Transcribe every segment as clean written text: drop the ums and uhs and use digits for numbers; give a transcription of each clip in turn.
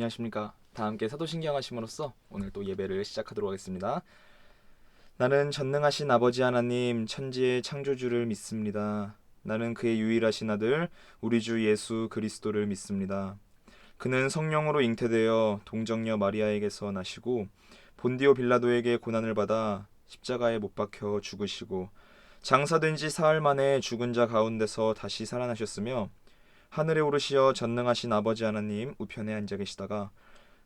안녕하십니까. 다 함께 사도신경 하심으로써 오늘 또 예배를 시작하도록 하겠습니다. 나는 전능하신 아버지 하나님 천지의 창조주를 믿습니다. 나는 그의 유일하신 아들 우리 주 예수 그리스도를 믿습니다. 그는 성령으로 잉태되어 동정녀 마리아에게서 나시고 본디오 빌라도에게 고난을 받아 십자가에 못 박혀 죽으시고 장사된 지 사흘 만에 죽은 자 가운데서 다시 살아나셨으며 하늘에 오르시어 전능하신 아버지 하나님 우편에 앉아 계시다가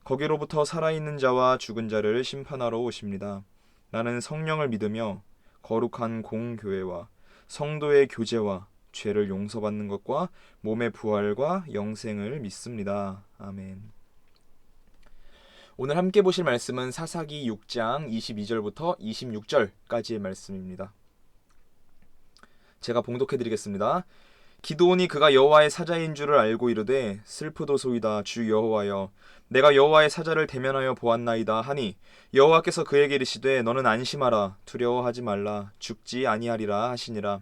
거기로부터 살아있는 자와 죽은 자를 심판하러 오십니다. 나는 성령을 믿으며 거룩한 공교회와 성도의 교제와 죄를 용서받는 것과 몸의 부활과 영생을 믿습니다. 아멘. 오늘 함께 보실 말씀은 사사기 6장 22절부터 26절까지의 말씀입니다. 제가 봉독해 드리겠습니다. 기드온이 그가 여호와의 사자인 줄을 알고 이르되 슬프도소이다 주 여호와여 내가 여호와의 사자를 대면하여 보았나이다 하니 여호와께서 그에게 이르시되 너는 안심하라 두려워하지 말라 죽지 아니하리라 하시니라.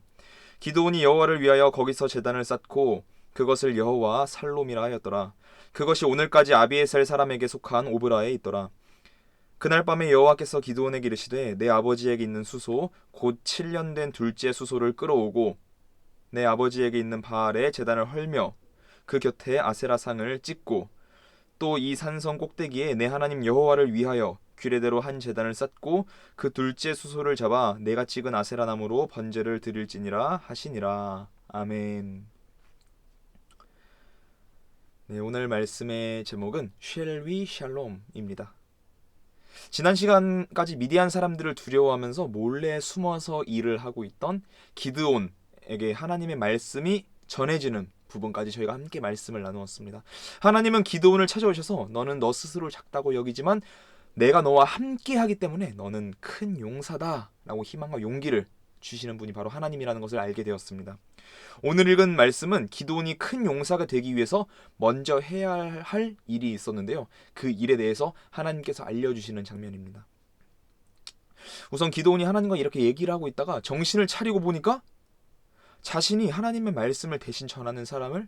기드온이 여호와를 위하여 거기서 제단을 쌓고 그것을 여호와 살롬이라 하였더라. 그것이 오늘까지 아비에셀 사람에게 속한 오브라에 있더라. 그날 밤에 여호와께서 기드온에게 이르시되 내 아버지에게 있는 수소 곧 7년 된 둘째 수소를 끌어오고 내 아버지에게 있는 바알에 제단을 헐며 그 곁에 아세라상을 찍고 또 이 산성 꼭대기에 내 하나님 여호와를 위하여 규례대로 한 제단을 쌓고 그 둘째 수소를 잡아 내가 찍은 아세라 나무로 번제를 드릴지니라 하시니라. 아멘. 네, 오늘 말씀의 제목은 쉘위 샬롬입니다. 지난 시간까지 미디안 사람들을 두려워하면서 몰래 숨어서 일을 하고 있던 기드온에게 하나님의 말씀이 전해지는 부분까지 저희가 함께 말씀을 나누었습니다. 하나님은 기드온을 찾아오셔서 너는 너 스스로 작다고 여기지만 내가 너와 함께 하기 때문에 너는 큰 용사다 라고 희망과 용기를 주시는 분이 바로 하나님이라는 것을 알게 되었습니다. 오늘 읽은 말씀은 기드온이 큰 용사가 되기 위해서 먼저 해야 할 일이 있었는데요. 그 일에 대해서 하나님께서 알려주시는 장면입니다. 우선 기드온이 하나님과 이렇게 얘기를 하고 있다가 정신을 차리고 보니까 자신이 하나님의 말씀을 대신 전하는 사람을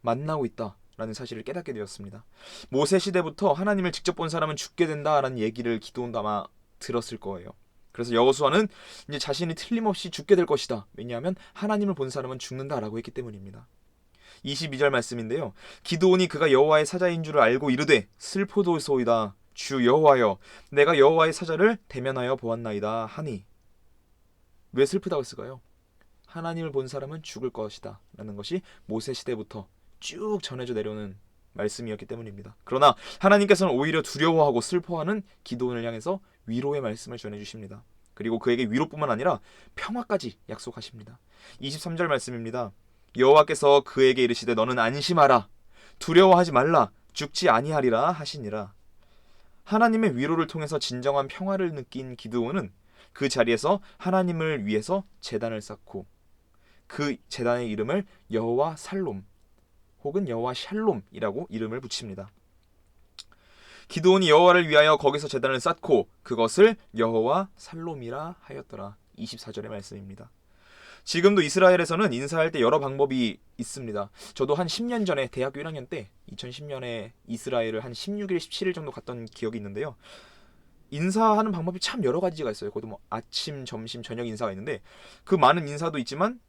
만나고 있다라는 사실을 깨닫게 되었습니다. 모세 시대부터 하나님을 직접 본 사람은 죽게 된다라는 얘기를 기드온도 아마 들었을 거예요. 그래서 여호수아는 이제 자신이 틀림없이 죽게 될 것이다. 왜냐하면 하나님을 본 사람은 죽는다라고 했기 때문입니다. 22절 말씀인데요. 기드온이 그가 여호와의 사자인 줄을 알고 이르되 슬프도소이다 주 여호와여 내가 여호와의 사자를 대면하여 보았나이다 하니. 왜 슬프다고 했을까요? 하나님을 본 사람은 죽을 것이다 라는 것이 모세 시대부터 쭉 전해져 내려오는 말씀이었기 때문입니다. 그러나 하나님께서는 오히려 두려워하고 슬퍼하는 기드온을 향해서 위로의 말씀을 전해주십니다. 그리고 그에게 위로뿐만 아니라 평화까지 약속하십니다. 23절 말씀입니다. 여호와께서 그에게 이르시되 너는 안심하라 두려워하지 말라 죽지 아니하리라 하시니라. 하나님의 위로를 통해서 진정한 평화를 느낀 기드온은 그 자리에서 하나님을 위해서 제단을 쌓고 그 제단의 이름을 여호와 살롬 혹은 여호와 샬롬이라고 이름을 붙입니다. 기드온이 여호와를 위하여 거기서 제단을 쌓고 그것을 여호와 살롬이라 하였더라. 24절의 말씀입니다. 지금도 이스라엘에서는 인사할 때 여러 방법이 있습니다. 저도 한 10년 전에 대학교 1학년 때 2010년에 이스라엘을 한 16일, 17일 정도 갔던 기억이 있는데요. 인사하는 방법이 참 여러 가지가 있어요. 그것도 뭐 아침, 점심, 저녁 인사가 있는데 그 많은 인사도 있지만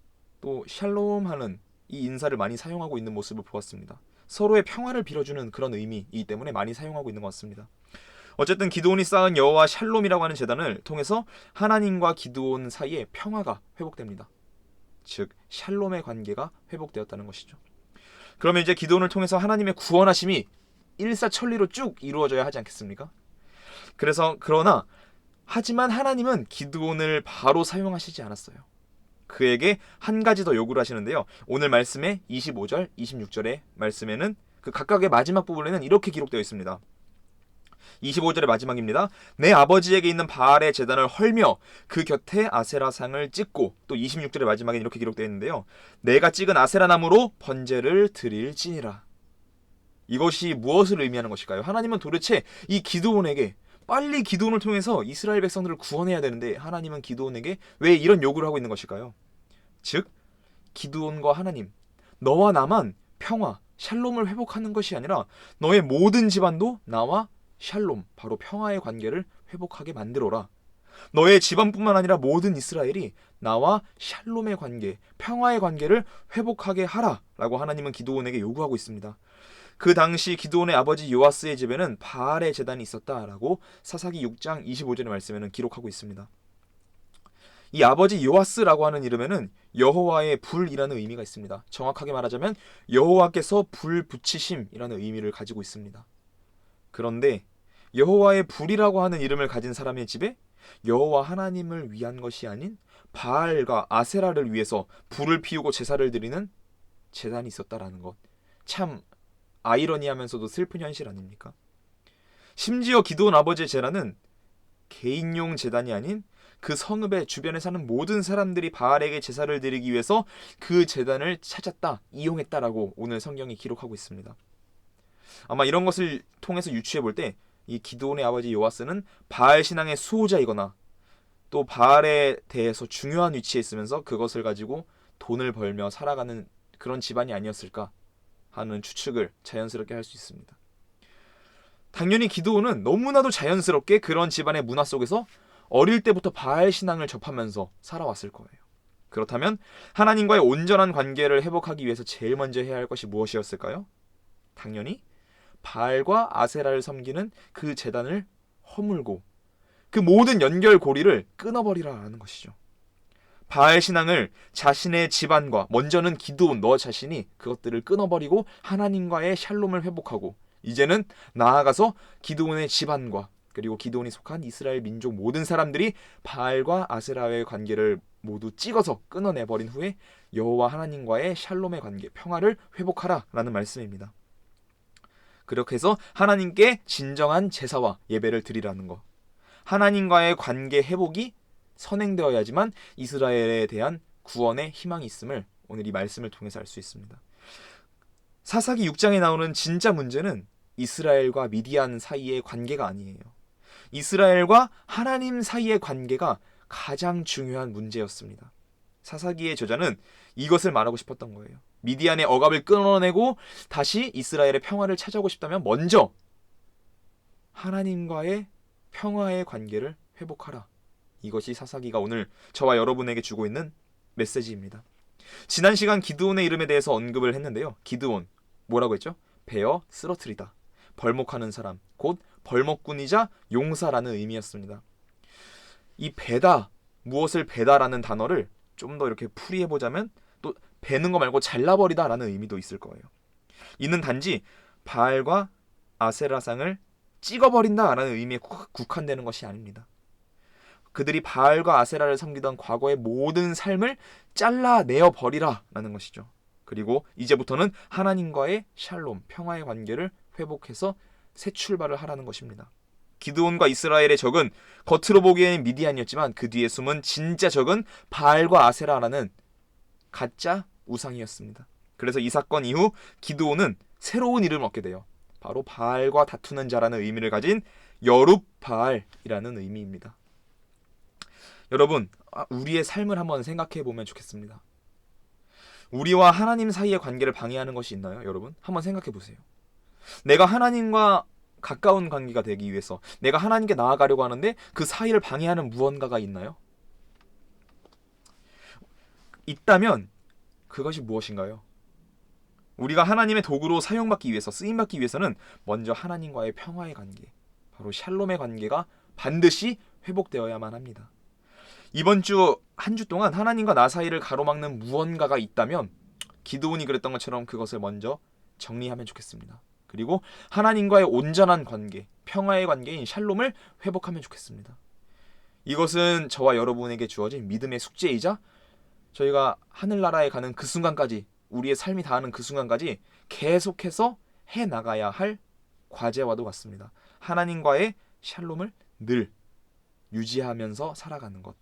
또 샬롬 하는 이 인사를 많이 사용하고 있는 모습을 보았습니다. 서로의 평화를 빌어주는 그런 의미이기 때문에 많이 사용하고 있는 것 같습니다. 어쨌든 기드온이 쌓은 여호와 샬롬이라고 하는 제단을 통해서 하나님과 기드온 사이에 평화가 회복됩니다. 즉 샬롬의 관계가 회복되었다는 것이죠. 그러면 이제 기드온을 통해서 하나님의 구원하심이 일사천리로 쭉 이루어져야 하지 않겠습니까? 그러나 하지만 하나님은 기드온을 바로 사용하시지 않았어요. 그에게 한 가지 더 요구를 하시는데요. 오늘 말씀의 25절, 26절의 말씀에는 그 각각의 마지막 부분에는 이렇게 기록되어 있습니다. 25절의 마지막입니다. 내 아버지에게 있는 바알의 제단을 헐며 그 곁에 아세라상을 찍고 또 26절의 마지막에 이렇게 기록되어 있는데요. 내가 찍은 아세라 나무로 번제를 드릴지니라. 이것이 무엇을 의미하는 것일까요? 하나님은 도대체 이 기드온에게 빨리 기드온을 통해서 이스라엘 백성들을 구원해야 되는데 하나님은 기드온에게 왜 이런 요구를 하고 있는 것일까요? 즉 기드온과 하나님 너와 나만 평화 샬롬을 회복하는 것이 아니라 너의 모든 집안도 나와 샬롬, 바로 평화의 관계를 회복하게 만들어라. 너의 집안뿐만 아니라 모든 이스라엘이 나와 샬롬의 관계, 평화의 관계를 회복하게 하라 라고 하나님은 기드온에게 요구하고 있습니다. 그 당시 기드온의 아버지 요아스의 집에는 바알의 제단이 있었다라고 사사기 6장 25절의 말씀에는 기록하고 있습니다. 이 아버지 요아스라고 하는 이름에는 여호와의 불이라는 의미가 있습니다. 정확하게 말하자면 여호와께서 불 붙이심이라는 의미를 가지고 있습니다. 그런데 여호와의 불이라고 하는 이름을 가진 사람의 집에 여호와 하나님을 위한 것이 아닌 바알과 아세라를 위해서 불을 피우고 제사를 드리는 제단이 있었다라는 것, 참 아이러니하면서도 슬픈 현실 아닙니까? 심지어 기드온 아버지의 제단은 개인용 제단이 아닌 그 성읍의 주변에 사는 모든 사람들이 바알에게 제사를 드리기 위해서 그 제단을 찾았다, 이용했다라고 오늘 성경이 기록하고 있습니다. 아마 이런 것을 통해서 유추해 볼 때 이 기드온의 아버지 요아스는 바알 신앙의 수호자이거나 또 바알에 대해서 중요한 위치에 있으면서 그것을 가지고 돈을 벌며 살아가는 그런 집안이 아니었을까 하는 추측을 자연스럽게 할 수 있습니다. 당연히 기드온은 너무나도 자연스럽게 그런 집안의 문화 속에서 어릴 때부터 바알 신앙을 접하면서 살아왔을 거예요. 그렇다면 하나님과의 온전한 관계를 회복하기 위해서 제일 먼저 해야 할 것이 무엇이었을까요? 당연히 바알과 아세라를 섬기는 그 제단을 허물고 그 모든 연결고리를 끊어버리라는 것이죠. 바알 신앙을 자신의 집안과, 먼저는 기드온 너 자신이 그것들을 끊어버리고 하나님과의 샬롬을 회복하고, 이제는 나아가서 기드온의 집안과 그리고 기드온이 속한 이스라엘 민족 모든 사람들이 바알과 아세라의 관계를 모두 찍어서 끊어내버린 후에 여호와 하나님과의 샬롬의 관계, 평화를 회복하라라는 말씀입니다. 그렇게 해서 하나님께 진정한 제사와 예배를 드리라는 것, 하나님과의 관계 회복이 선행되어야지만 이스라엘에 대한 구원의 희망이 있음을 오늘 이 말씀을 통해서 알 수 있습니다. 사사기 6장에 나오는 진짜 문제는 이스라엘과 미디안 사이의 관계가 아니에요. 이스라엘과 하나님 사이의 관계가 가장 중요한 문제였습니다. 사사기의 저자는 이것을 말하고 싶었던 거예요. 미디안의 억압을 끊어내고 다시 이스라엘의 평화를 찾아오고 싶다면 먼저 하나님과의 평화의 관계를 회복하라. 이것이 사사기가 오늘 저와 여러분에게 주고 있는 메시지입니다. 지난 시간 기드온의 이름에 대해서 언급을 했는데요. 기드온, 뭐라고 했죠? 베어 쓰러트리다, 벌목하는 사람, 곧 벌목꾼이자 용사라는 의미였습니다. 이 베다, 무엇을 베다라는 단어를 좀 더 이렇게 풀이해보자면 또 베는 거 말고 잘라버리다 라는 의미도 있을 거예요. 이는 단지 바알과 아세라상을 찍어버린다 라는 의미에 국한되는 것이 아닙니다. 그들이 바알과 아세라를 섬기던 과거의 모든 삶을 잘라내어 버리라 라는 것이죠. 그리고 이제부터는 하나님과의 샬롬, 평화의 관계를 회복해서 새 출발을 하라는 것입니다. 기드온과 이스라엘의 적은 겉으로 보기에는 미디안이었지만 그 뒤에 숨은 진짜 적은 바알과 아세라라는 가짜 우상이었습니다. 그래서 이 사건 이후 기드온은 새로운 이름을 얻게 돼요. 바로 바알과 다투는 자라는 의미를 가진 여룹바알이라는 의미입니다. 여러분, 우리의 삶을 한번 생각해 보면 좋겠습니다. 우리와 하나님 사이의 관계를 방해하는 것이 있나요, 여러분? 한번 생각해 보세요. 내가 하나님과 가까운 관계가 되기 위해서 내가 하나님께 나아가려고 하는데 그 사이를 방해하는 무언가가 있나요? 있다면 그것이 무엇인가요? 우리가 하나님의 도구로 사용받기 위해서, 쓰임받기 위해서는 먼저 하나님과의 평화의 관계, 바로 샬롬의 관계가 반드시 회복되어야만 합니다. 이번 주 한 주 동안 하나님과 나 사이를 가로막는 무언가가 있다면 기드온이 그랬던 것처럼 그것을 먼저 정리하면 좋겠습니다. 그리고 하나님과의 온전한 관계, 평화의 관계인 샬롬을 회복하면 좋겠습니다. 이것은 저와 여러분에게 주어진 믿음의 숙제이자 저희가 하늘나라에 가는 그 순간까지, 우리의 삶이 닿는 그 순간까지 계속해서 해나가야 할 과제와도 같습니다. 하나님과의 샬롬을 늘 유지하면서 살아가는 것,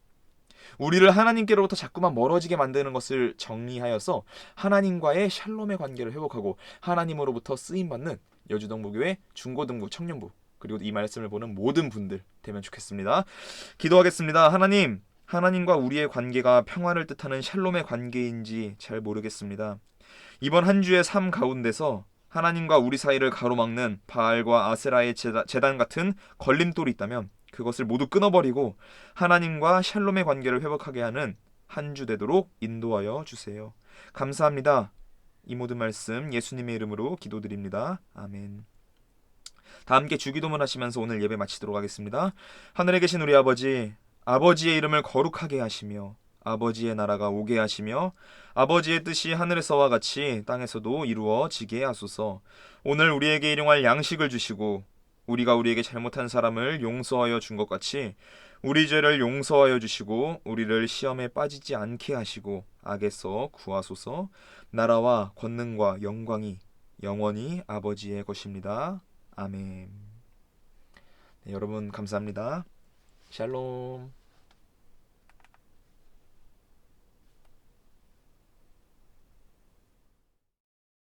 우리를 하나님께로부터 자꾸만 멀어지게 만드는 것을 정리하여서 하나님과의 샬롬의 관계를 회복하고 하나님으로부터 쓰임받는 여주동부교회 중고등부 청년부, 그리고 이 말씀을 보는 모든 분들 되면 좋겠습니다. 기도하겠습니다. 하나님, 하나님과 우리의 관계가 평화를 뜻하는 샬롬의 관계인지 잘 모르겠습니다. 이번 한 주의 삶 가운데서 하나님과 우리 사이를 가로막는 바알과 아세라의 제단 같은 걸림돌이 있다면 그것을 모두 끊어버리고 하나님과 샬롬의 관계를 회복하게 하는 한 주 되도록 인도하여 주세요. 감사합니다. 이 모든 말씀 예수님의 이름으로 기도드립니다. 아멘. 다 함께 주기도문 하시면서 오늘 예배 마치도록 하겠습니다. 하늘에 계신 우리 아버지, 아버지의 이름을 거룩하게 하시며 아버지의 나라가 오게 하시며 아버지의 뜻이 하늘에서와 같이 땅에서도 이루어지게 하소서. 오늘 우리에게 일용할 양식을 주시고 우리가 우리에게 잘못한 사람을 용서하여 준 것 같이 우리 죄를 용서하여 주시고 우리를 시험에 빠지지 않게 하시고 악에서 구하소서. 나라와 권능과 영광이 영원히 아버지의 것입니다. 아멘. 네, 여러분 감사합니다. 샬롬.